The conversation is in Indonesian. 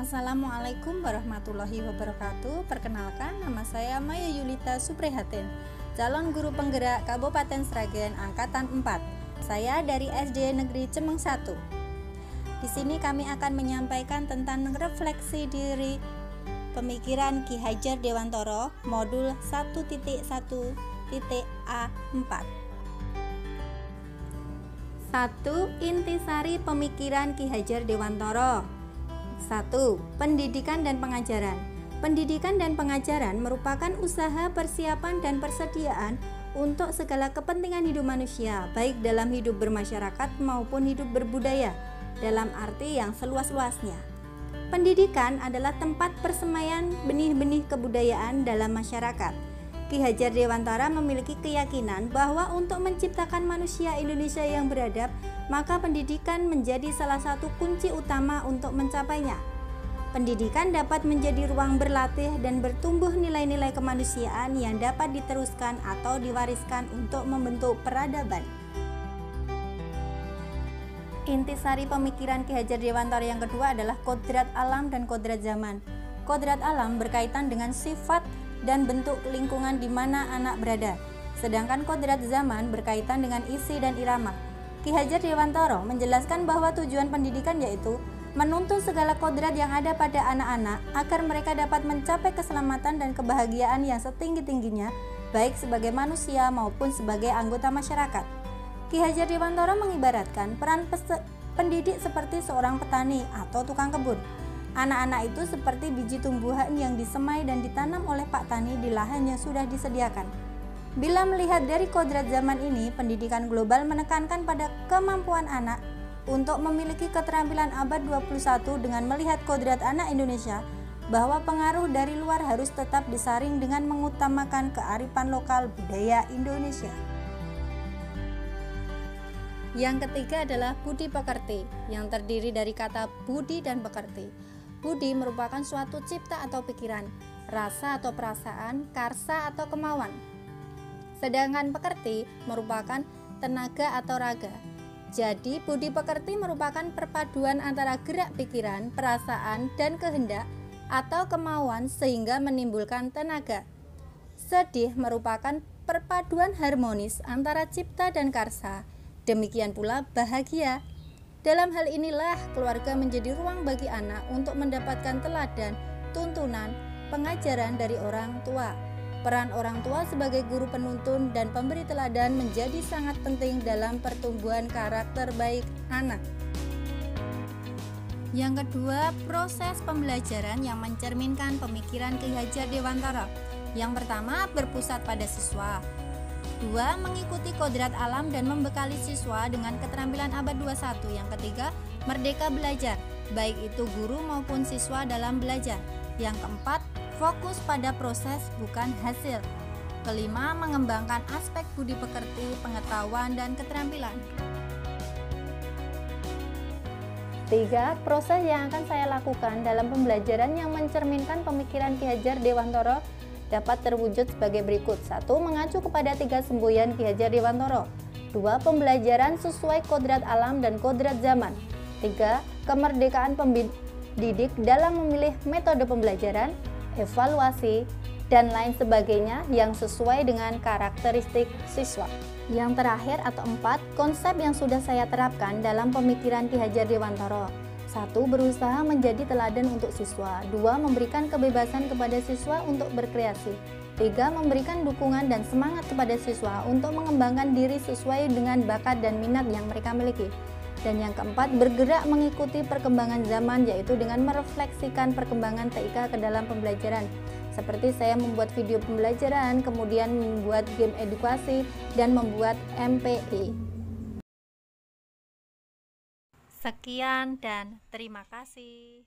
Assalamualaikum warahmatullahi wabarakatuh. Perkenalkan, nama saya Maya Yulita Suprihatin, calon guru penggerak Kabupaten Sragen Angkatan 4. Saya dari SD Negeri Cemeng 1. Di sini kami akan menyampaikan tentang refleksi diri pemikiran Ki Hajar Dewantara modul 1.1.A4. 1. Intisari pemikiran Ki Hajar Dewantara. 1. Pendidikan dan pengajaran. Pendidikan dan pengajaran merupakan usaha persiapan dan persediaan untuk segala kepentingan hidup manusia, baik dalam hidup bermasyarakat maupun hidup berbudaya, dalam arti yang seluas-luasnya. Pendidikan adalah tempat persemaian benih-benih kebudayaan dalam masyarakat. Ki Hajar Dewantara memiliki keyakinan bahwa untuk menciptakan manusia Indonesia yang beradab, maka pendidikan menjadi salah satu kunci utama untuk mencapainya. Pendidikan dapat menjadi ruang berlatih dan bertumbuh nilai-nilai kemanusiaan yang dapat diteruskan atau diwariskan untuk membentuk peradaban. Intisari pemikiran Ki Hajar Dewantara yang kedua adalah kodrat alam dan kodrat zaman. Kodrat alam berkaitan dengan sifat dan bentuk lingkungan di mana anak berada, sedangkan kodrat zaman berkaitan dengan isi dan irama. Ki Hajar Dewantara menjelaskan bahwa tujuan pendidikan yaitu menuntun segala kodrat yang ada pada anak-anak agar mereka dapat mencapai keselamatan dan kebahagiaan yang setinggi-tingginya, baik sebagai manusia maupun sebagai anggota masyarakat. Ki Hajar Dewantara mengibaratkan peran pendidik seperti seorang petani atau tukang kebun. Anak-anak itu seperti biji tumbuhan yang disemai dan ditanam oleh Pak Tani di lahan yang sudah disediakan. Bila melihat dari kodrat zaman ini, pendidikan global menekankan pada kemampuan anak untuk memiliki keterampilan abad 21 dengan melihat kodrat anak Indonesia, bahwa pengaruh dari luar harus tetap disaring dengan mengutamakan kearifan lokal budaya Indonesia. Yang ketiga adalah budi pekerti, yang terdiri dari kata budi dan pekerti. Budi merupakan suatu cipta atau pikiran, rasa atau perasaan, karsa atau kemauan. Sedangkan pekerti merupakan tenaga atau raga. Jadi budi pekerti merupakan perpaduan antara gerak pikiran, perasaan, dan kehendak atau kemauan sehingga menimbulkan tenaga. Sedih merupakan perpaduan harmonis antara cipta dan karsa. Demikian pula bahagia. Dalam hal inilah keluarga menjadi ruang bagi anak untuk mendapatkan teladan, tuntunan, pengajaran dari orang tua. Peran orang tua sebagai guru penuntun dan pemberi teladan menjadi sangat penting dalam pertumbuhan karakter baik anak. Yang kedua, proses pembelajaran yang mencerminkan pemikiran Ki Hajar Dewantara. Yang pertama, berpusat pada siswa. 2. Mengikuti kodrat alam dan membekali siswa dengan keterampilan abad 21. Yang ketiga, merdeka belajar, baik itu guru maupun siswa dalam belajar. Yang keempat, fokus pada proses bukan hasil. Kelima, mengembangkan aspek budi pekerti, pengetahuan, dan keterampilan. 3. Proses yang akan saya lakukan dalam pembelajaran yang mencerminkan pemikiran Ki Hajar Dewantara dapat terwujud sebagai berikut. 1. Mengacu kepada 3 semboyan Ki Hajar Dewantara. 2. Pembelajaran sesuai kodrat alam dan kodrat zaman. 3. Kemerdekaan pendidik dalam memilih metode pembelajaran, evaluasi, dan lain sebagainya yang sesuai dengan karakteristik siswa. Yang terakhir atau 4, konsep yang sudah saya terapkan dalam pemikiran Ki Hajar Dewantara. 1. Berusaha menjadi teladan untuk siswa. 2. Memberikan kebebasan kepada siswa untuk berkreasi. 3. Memberikan dukungan dan semangat kepada siswa untuk mengembangkan diri sesuai dengan bakat dan minat yang mereka miliki. Dan yang keempat, bergerak mengikuti perkembangan zaman, yaitu dengan merefleksikan perkembangan TIK ke dalam pembelajaran. Seperti saya membuat video pembelajaran, kemudian membuat game edukasi, dan membuat MPI. Sekian dan terima kasih.